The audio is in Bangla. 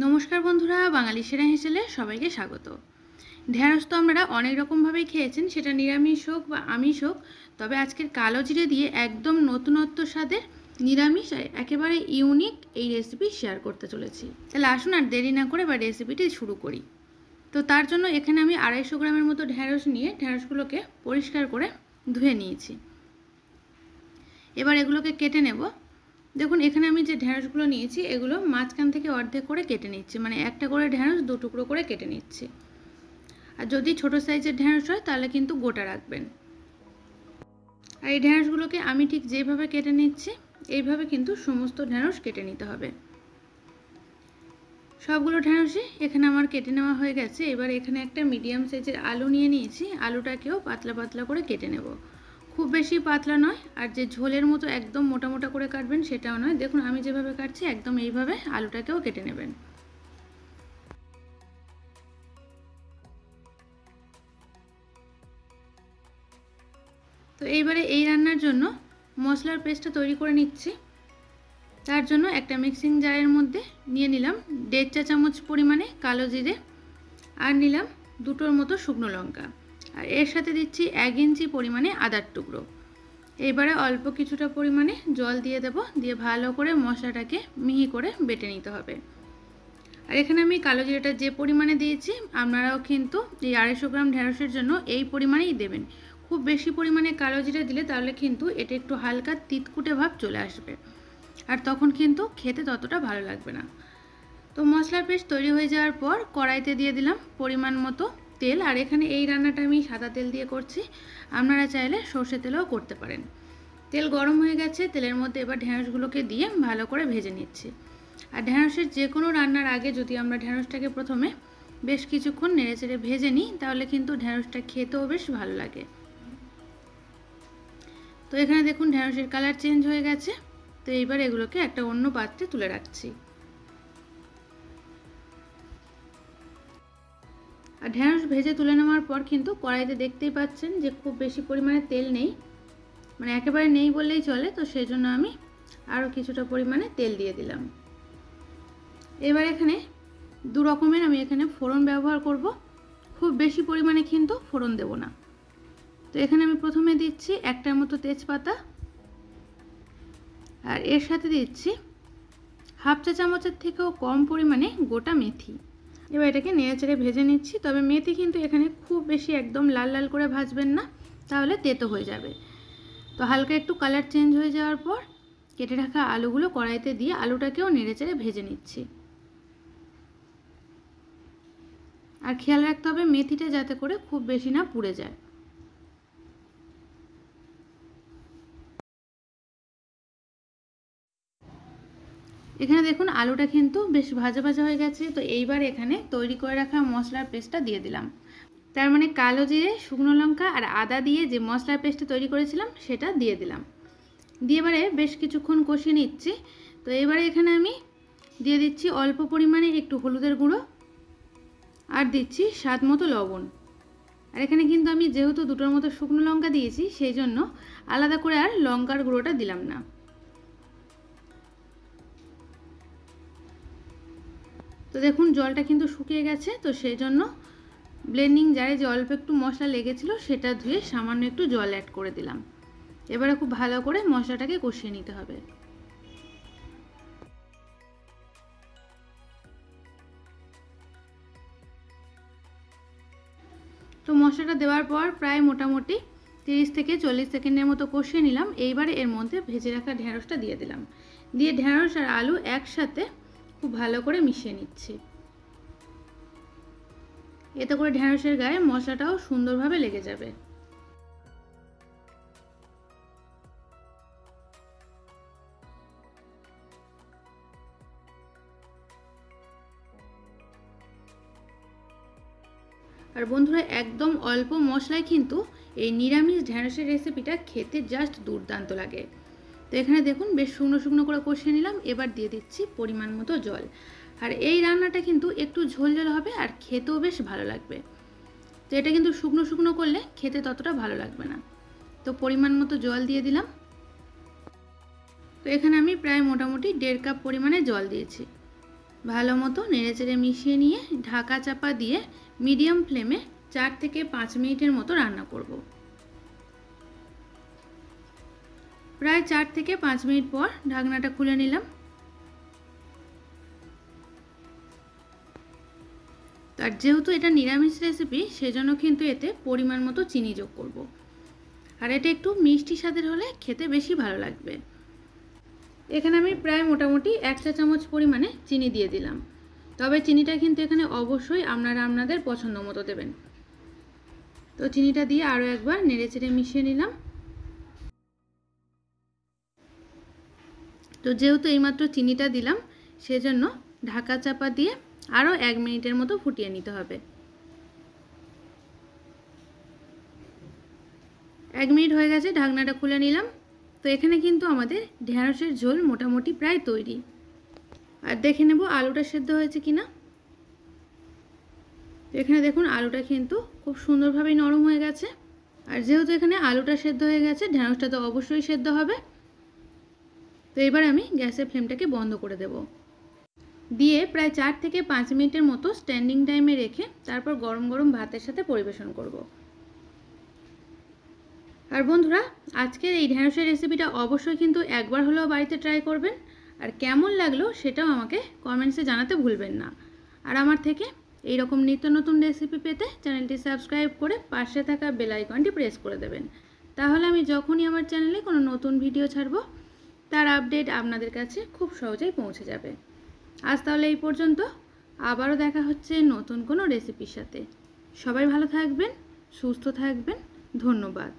নমস্কার বন্ধুরা, বাঙালি সেরা হেসেলে সবাইকে স্বাগত। ঢ্যাঁড়স তো আপনারা অনেক রকমভাবেই খেয়েছেন, সেটা নিরামিষ হোক বা আমিষ হোক। তবে আজকের কালো জিরে দিয়ে একদম নতুনত্ব স্বাদের নিরামিষ একেবারে ইউনিক এই রেসিপি শেয়ার করতে চলেছি। তাহলে আসুন আর দেরি না করে বা রেসিপিটি শুরু করি। তো তার জন্য এখানে আমি 250 গ্রামের মতো ঢ্যাঁড়স নিয়ে ঢ্যাঁড়সগুলোকে পরিষ্কার করে ধুয়ে নিয়েছি। এবার এগুলোকে কেটে নেব। দেখুন এখানে আমি যে ঢ্যাঁড়সগুলো নিয়েছি এগুলো মাঝখান থেকে অর্ধেক করে কেটে নিচ্ছি, মানে একটা করে ঢ্যাঁড়স 2 টুকরো করে কেটে নিচ্ছি। আর যদি ছোট সাইজের ঢ্যাঁড়স হয় তাহলে কিন্তু গোটা রাখবেন। আর এই ঢ্যাঁড়সগুলোকে আমি ঠিক যেভাবে কেটে নিচ্ছি এইভাবে কিন্তু সমস্ত ঢ্যাঁড়স কেটে নিতে হবে। সবগুলো ঢ্যাঁড়সই এখানে আমার কেটে নেওয়া হয়ে গেছে। এবার এখানে একটা মিডিয়াম সাইজের আলু নিয়ে নিয়েছি, আলুটাকেও পাতলা পাতলা করে কেটে নেব। খুব বেশি পাতলা নয়, আর যে ঝোলের মতো একদম মোটা মোটা করে কাটবেন সেটাও নয়। দেখুন আমি যেভাবে কাটছি একদম এইভাবে আলুটাকেও কেটে নেবেন। তো এইবারে এই রান্নার জন্য মশলার পেস্টটা তৈরি করে নিচ্ছি। তার জন্য একটা মিক্সিং জারের মধ্যে নিয়ে নিলাম 1.5 চা চামচ পরিমাণে কালো জিরে, আর নিলাম 2টোর মতো শুকনো লঙ্কা, আর এর সাথে দিচ্ছি 1 ইঞ্চি পরিমাণে আদার টুকরো। এবারে অল্প কিছুটা পরিমাণে জল দিয়ে দেব, দিয়ে ভালো করে মশলাটাকে মিহি করে বেটে নিতে হবে। আর এখানে আমি কালো জিরাটা যে পরিমাণে দিয়েছি আপনারাও কিন্তু এই 250 গ্রাম ঢ্যাঁড়সের জন্য এই পরিমাণেই দেবেন। খুব বেশি পরিমাণে কালো জিরা দিলে তাহলে কিন্তু এটা একটু হালকা তিতকুটে ভাব চলে আসবে, আর তখন কিন্তু খেতে ততটা ভালো লাগবে না। তো মশলার পেস্ট তৈরি হয়ে যাওয়ার পর কড়াইতে দিয়ে দিলাম পরিমাণ মতো তেল, আর এখানে এই রান্নাটা আমি সাদা তেল দিয়ে করছি, আপনারা চাইলে সর্ষে তেলেও করতে পারেন। তেল গরম হয়ে গেছে, তেলের মধ্যে এবার ঢ্যাঁড়সগুলোকে দিয়ে ভালো করে ভেজে নিচ্ছি। আর ঢ্যাঁড়সের যে কোনো রান্নার আগে যদি আমরা ঢ্যাঁড়সটাকে প্রথমে বেশ কিছুক্ষণ নেড়েচেড়ে ভেজে নিই তাহলে কিন্তু ঢ্যাঁড়সটা খেতেও বেশ ভালো লাগে। তো এখানে দেখুন ঢ্যাঁড়সের কালার চেঞ্জ হয়ে গেছে। তো এইবার এগুলোকে একটা অন্য পাত্রে তুলে রাখছি। আর ঢ্যাঁড়স ভেজে তুলে নেওয়ার পর কিন্তু কড়াইতে দেখতেই পাচ্ছেন যে খুব বেশি পরিমাণে তেল নেই, মানে একেবারে নেই বললেই চলে। তো সেই জন্য আমি আরও কিছুটা পরিমাণে তেল দিয়ে দিলাম। এবার এখানে দু রকমের আমি এখানে ফোড়ন ব্যবহার করব, খুব বেশি পরিমাণে কিন্তু ফোড়ন দেব না। তো এখানে আমি প্রথমে দিচ্ছি একটার মতো তেজপাতা, আর এর সাথে দিচ্ছি 1/2 চা চামচের থেকেও কম পরিমাণে গোটা মেথি। এবার এটাকে নেড়েচেড়ে ভেজে নিচ্ছি। তবে মেথি কিন্তু এখানে খুব বেশি একদম লাল লাল করে ভাজবেন না, তাহলে তেতো হয়ে যাবে। তো হালকা একটু কালার চেঞ্জ হয়ে যাওয়ার পর কেটে রাখা আলুগুলো কড়াইতে দিয়ে আলুটাকেও নেড়েচেড়ে ভেজে নিচ্ছি। আর খেয়াল রাখতে হবে মেথিটা যাতে করে খুব বেশি না পুড়ে যায়। এখানে দেখুন আলুটা কিন্তু বেশ ভাজা ভাজা হয়ে গেছে। তো এইবার এখানে তৈরি করে রাখা মশলার পেস্টটা দিয়ে দিলাম। তার মানে কালো জিরে, শুকনো লঙ্কা আর আদা দিয়ে যে মশলার পেস্টটা তৈরি করেছিলাম সেটা দিয়ে দিলাম। দিয়ে এবারে বেশ কিছুক্ষণ কষিয়ে নিচ্ছি। তো এবারে এখানে আমি দিয়ে দিচ্ছি অল্প পরিমাণে একটু হলুদের গুঁড়ো, আর দিচ্ছি স্বাদ মতো লবণ। আর এখানে কিন্তু আমি যেহেতু 2টোর মতো শুকনো লঙ্কা দিয়েছি সেই জন্য আলাদা করে আর লঙ্কার গুঁড়োটা দিলাম না। তো দেখুন জলটা কিন্তু শুকিয়ে গেছে। তো সেই জন্য ব্লেন্ডিং জারে যে অল্প একটু মশলা লেগেছিল সেটা ধুয়ে সামান্য একটু জল অ্যাড করে দিলাম। এবারে খুব ভালো করে মশলাটাকে কষিয়ে নিতে হবে। তো মশলাটা দেওয়ার পর প্রায় মোটামুটি 30 থেকে 40 সেকেন্ডের মতো কষিয়ে নিলাম। এইবারে এর মধ্যে ভেজে রাখা ঢ্যাঁড়সটা দিয়ে দিলাম, দিয়ে ঢ্যাঁড়স আর আলু একসাথে খুব ভালো করে মিশিয়ে নিচ্ছি। এতে করে ঢ্যাঁড়সের গায়ে মশলাটাও সুন্দরভাবে লেগে যাবে। আর বন্ধুরা একদম অল্প মশলায় কিন্তু এই নিরামিষ ঢ্যাঁড়সের রেসিপিটা খেতে জাস্ট দুর্দান্ত লাগে। তো এখানে দেখুন বেশ শুকনো শুকনো করে কষিয়ে নিলাম। এবার দিয়ে দিচ্ছি পরিমাণ মতো জল। আর এই রান্নাটা কিন্তু একটু ঝোল ঝোল হবে আর খেতেও বেশ ভালো লাগবে। তো এটা কিন্তু শুকনো শুকনো করলে খেতে ততটা ভালো লাগবে না। তো পরিমাণ মতো জল দিয়ে দিলাম। তো এখানে আমি প্রায় মোটামুটি 1.5 কাপ পরিমাণে জল দিয়েছি। ভালো মতো নেড়েচেড়ে মিশিয়ে নিয়ে ঢাকা চাপা দিয়ে মিডিয়াম ফ্লেমে 4 থেকে 5 মিনিটের মতো রান্না করব। প্রায় 4 থেকে 5 মিনিট পর ঢাকনাটা খুলে নিলাম। আর যেহেতু এটা নিরামিষ রেসিপি সেজন্য কিন্তু এতে পরিমাণ মতো চিনি যোগ করব। আর এটা একটু মিষ্টি স্বাদের হলে খেতে বেশি ভালো লাগবে। এখানে আমি প্রায় মোটামুটি 1 চা চামচ পরিমাণে চিনি দিয়ে দিলাম। তবে চিনিটা কিন্তু এখানে অবশ্যই আপনারা আপনাদের পছন্দ মতো দেবেন। তো চিনিটা দিয়ে আরও একবার নেড়েচেড়ে মিশিয়ে নিলাম। তো যেহেতু এইমাত্র চিনিটা দিলাম সেজন্য ঢাকা চাপা দিয়ে আরও 1 মিনিটের মতো ফুটিয়ে নিতে হবে। 1 মিনিট হয়ে গেছে, ঢাকনাটা খুলে নিলাম। তো এখানে কিন্তু আমাদের ঢেঁড়সের ঝোল মোটামুটি প্রায় তৈরি। আর দেখে নেব আলুটা সেদ্ধ হয়েছে কিনা। তো এখানে দেখুন আলুটা কিন্তু খুব সুন্দরভাবে নরম হয়ে গেছে। আর যেহেতু এখানে আলুটা সেদ্ধ হয়ে গেছে ঢেঁড়সটা তো অবশ্যই সেদ্ধ হবে। তো এবার আমি গ্যাসের ফ্লেমটাকে বন্ধ করে দেব। দিয়ে প্রায় 4 থেকে 5 মিনিটের মতো স্ট্যান্ডিং টাইমে রেখে তারপর গরম গরম ভাতের সাথে পরিবেশন করব। আর বন্ধুরা, আজকের এই ঢেঁড়সের রেসিপিটা অবশ্যই কিন্তু একবার হলেও বাড়িতে ট্রাই করবেন। আর কেমন লাগলো সেটাও আমাকে কমেন্টসে জানাতে ভুলবেন না। আর আমার থেকে এই রকম নিত্য নতুন রেসিপি পেতে চ্যানেলটি সাবস্ক্রাইব করে পাশে থাকা বেল আইকনটি প্রেস করে দেবেন। তাহলে আমি যখনই আমার চ্যানেলে কোনো নতুন ভিডিও ছাড়ব তার আপডেট আপনাদের কাছে খুব সহজেই পৌঁছে যাবে। আজ তাহলে এই পর্যন্ত, আবারও দেখা হচ্ছে নতুন কোনো রেসিপির সাথে। সবাই ভালো থাকবেন, সুস্থ থাকবেন, ধন্যবাদ।